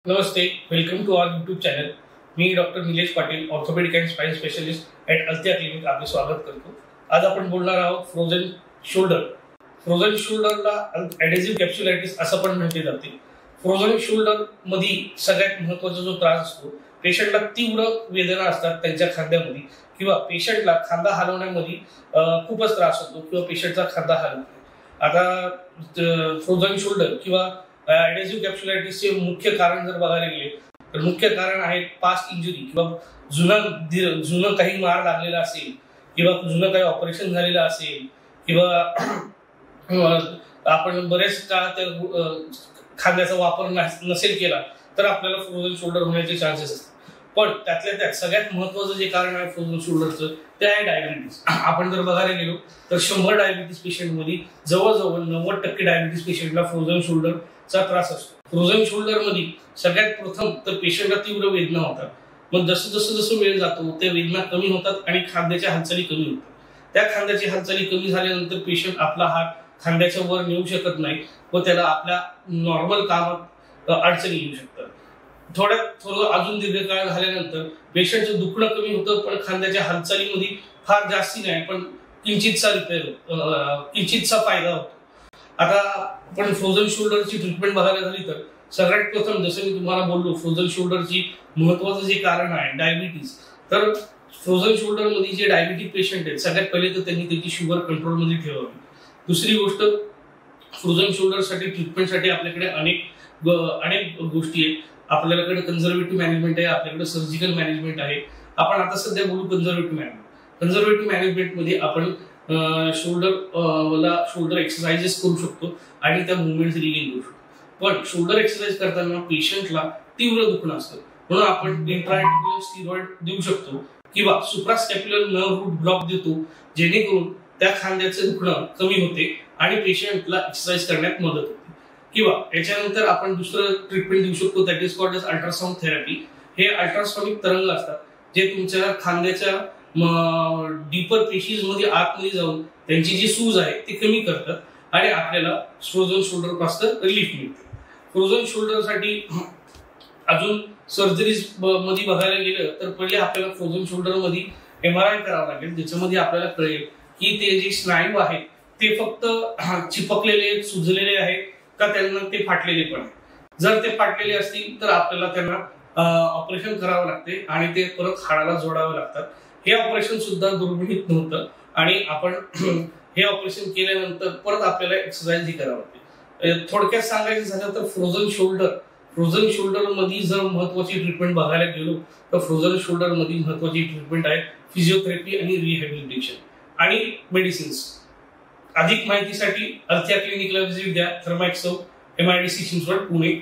Namaste, welcome to our YouTube channel. मी doctor Nilesh Patil, orthopaedic and spine specialist at Althea clinic आपले स्वागत करतो. आज आपण बोलणार आहोत फ्रोझन शोल्डर. फ्रोझन शोल्डरला ॲडेसिव्ह कॅप्सुलायटिस असं पण म्हटले जाते. फ्रोझन शोल्डर मध्ये सगळ्यात महत्त्वाचा जो त्रास असतो, पेशंटला तीव्र वेदना असतात त्यांच्या खांद्यामध्ये किंवा पेशंटला खांदा हलवण्यामध्ये खूपच त्रास होतो किंवा पेशंटचा खांदा हलवतो. आता फ्रोझन शोल्डर किंवा ॲडेसिव्ह कॅप्सुलायटिसचे मुख्य कारण जर बघायला गेले तर मुख्य कारण आहेत पास्ट इंजुरी किंवा जुनं काही मार लागलेला असेल किंवा जुनं काही ऑपरेशन झालेलं असेल किंवा आपण बरेच काळ त्या खांद्याचा वापर नसेल केला तर आपल्याला फ्रोझन शोल्डर होण्याचे चान्सेस असतात. पण त्यातल्या त्यात सगळ्यात महत्त्वाचं जे कारण आहे फ्रोझन शोल्डरचं ते आहे डायबिटीस. आपण जर बघायला गेलो तर 100 डायबिटीस पेशंटमध्ये जवळजवळ 90% डायबिटीस पेशंटला फ्रोझन शोल्डरचा त्रास असतो. फ्रोझन शोल्डर मध्ये सगळ्यात प्रथम तर पेशंटला तीव्र वेदना होतात. मग जसं वेळ जातो त्या वेदना कमी होतात आणि खांद्याच्या हालचाली कमी होतात. त्या खांद्याची हालचाली कमी झाल्यानंतर पेशंट आपला हात खांद्याच्या वर नेऊ शकत नाही व त्याला आपल्या नॉर्मल कामात अडचणी येऊ शकतात. थोडं अजून दीर्घकाळ झाल्यानंतर पेशंटचं दुखणं कमी होतं, पण खांद्याच्या हालचालीमध्ये फार जास्ती नाही पण किंचितचा फायदा होतो. आता आपण फ्रोझन शोल्डरची ट्रीटमेंट बघायला झाली तर सगळ्यात प्रथम जसं मी तुम्हाला बोललो, फ्रोझन शोल्डरची महत्वाचं जे कारण आहे डायबिटीस. तर फ्रोझन शोल्डर मध्ये जे डायबिटिक पेशंट आहेत सगळ्यात पहिले तर त्यांनी त्याची शुगर कंट्रोलमध्ये ठेवावी. दुसरी गोष्ट, फ्रोझन शोल्डरसाठी ट्रीटमेंटसाठी आपल्याकडे अनेक गोष्टी आहेत. आपल्याकडे कन्झर्वेटिव्ह मॅनेजमेंट आहे, आपल्याकडे सर्जिकल मॅनेजमेंट आहे. आपण आता सध्या बोलू कन्झर्वेटिव्ह मॅनेजमेंट. कन्झर्वेटिव्ह मॅनेजमेंटमध्ये आपण शोल्डर एक्सरसाइजेस करू शकतो आणि त्या मुवमेंट रिगेन करू शकतो. पण शोल्डर एक्सरसाइज करताना पेशंटला तीव्र दुखणं असतं म्हणून आपण इंट्राआर्टिक्युलर स्टिरॉइड देऊ शकतो किंवा सुप्रास्कॅप्युलर नर्व्ह रूट ब्लॉक देतो, जेणेकरून त्या खांद्याचं दुखणं कमी होते आणि पेशंटला एक्सरसाइज करण्यात मदत होते. किंवा याच्यानंतर आपण दुसरं ट्रीटमेंट देऊ शकतो, that is called as ultrasound therapy. हे अल्ट्रासॉनिक तरंग असतात जे तुमच्या खांद्याच्या डीपर पेशीज मध्ये आतमध्ये जाऊन त्यांची जी सूज आहे ती कमी करतात आणि आपल्याला फ्रोझन शोल्डर पासून रिलीफ मिळते. फ्रोझन शोल्डरसाठी अजून सर्जरीज मध्ये बघायला गेलं तर पहिले आपल्याला फ्रोझन शोल्डर मध्ये MRI करावं लागेल, ज्याच्यामध्ये आपल्याला कळेल की ते जे स्नायू आहेत ते फक्त चिपकलेले सुजलेले आहेत का त्यांना ते फाटलेले पण आहेत. जर ते फाटलेले असतील तर आपल्याला त्यांना ऑपरेशन करावं लागते आणि ते परत हाडाला जोडावे लागतात. हे ऑपरेशन सुद्धा दुर्मिळीत नव्हतं आणि आपण हे ऑपरेशन केल्यानंतर परत आपल्याला एक्सरसाइज ही करावी लागते. थोडक्यात सांगायचं झालं तर फ्रोझन शोल्डर मध्ये जर महत्वाची ट्रीटमेंट बघायला गेलो तर फ्रोझन शोल्डर मध्ये महत्वाची ट्रीटमेंट आहे फिजिओथेरपी आणि रिहॅबिलिटेशन आणि मेडिसिन्स. अधिक माहितीसाठी अल्थिया क्लिनिकला व्हिजिट द्या. थर्मॅक्सो MIDC चिंचवड पुणे.